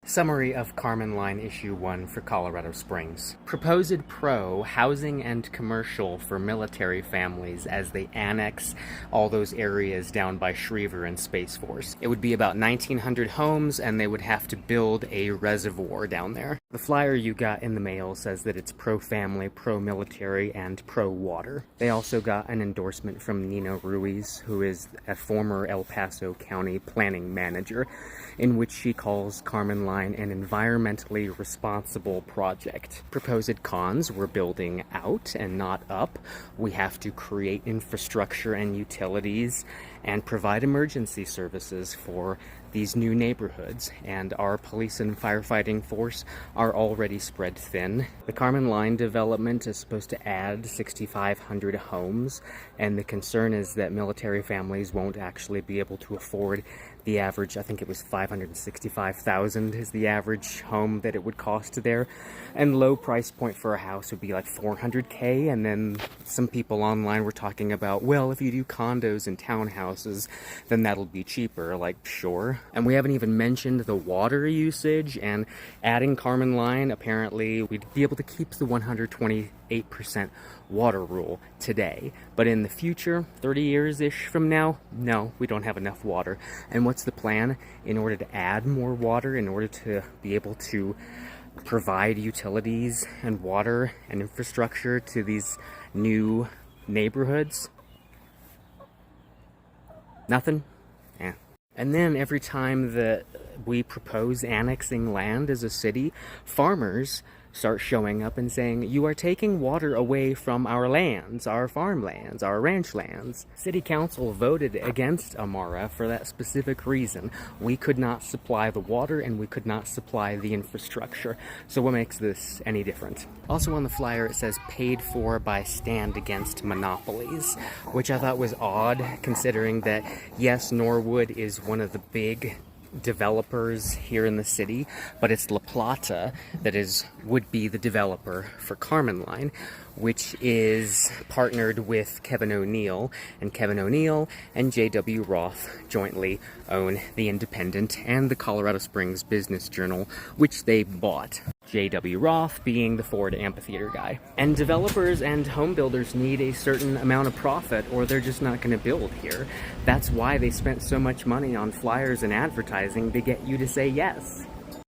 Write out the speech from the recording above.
Summary of Karman Line Issue 1 for Colorado Springs. Proposed pro housing and commercial for military families as they annex all those areas down by Schriever and Space Force. It would be about 1,900 homes, and they would have to build a reservoir down there. The flyer you got in the mail says that it's pro-family, pro-military, and pro-water. They also got an endorsement from Nina Ruiz, who is a former El Paso County planning manager, in which she calls Karman Line an environmentally responsible project. Proposed cons: we're building out and not up. We have to create infrastructure and utilities and provide emergency services for these new neighborhoods, and our police and firefighting force are already spread thin. The Karman Line development is supposed to add 6,500 homes, and the concern is that military families won't actually be able to afford the average. I think it was $565,000 is the average home that it would cost there, and low price point for a house would be like $400K. And then some people online were talking about, well, if you do condos and townhouses, then that'll be cheaper. Like, sure. And we haven't even mentioned the water usage, and adding Karman Line, apparently we'd be able to keep the 128% water rule today. But in the future, 30 years-ish from now, no, we don't have enough water. And what's the plan? In order to add more water, in order to be able to provide utilities and water and infrastructure to these new neighborhoods? Nothing? Yeah. And then every time that we propose annexing land as a city, farmers start showing up and saying, you are taking water away from our lands, our farmlands, our ranch lands. City Council voted against Amara for that specific reason. We could not supply the water and we could not supply the infrastructure. So what makes this any different? Also on the flyer it says paid for by Stand Against Monopolies, which I thought was odd considering that, yes, Norwood is one of the big developers here in the city, but it's La Plata that would be the developer for Karman Line, which is partnered with Kevin O'Neill, and Kevin O'Neill and J.W. Roth jointly own The Independent and the Colorado Springs Business Journal, which they bought. J.W. Roth being the Ford Amphitheater guy. And developers and home builders need a certain amount of profit or they're just not going to build here. That's why they spent so much money on flyers and advertising to get you to say yes.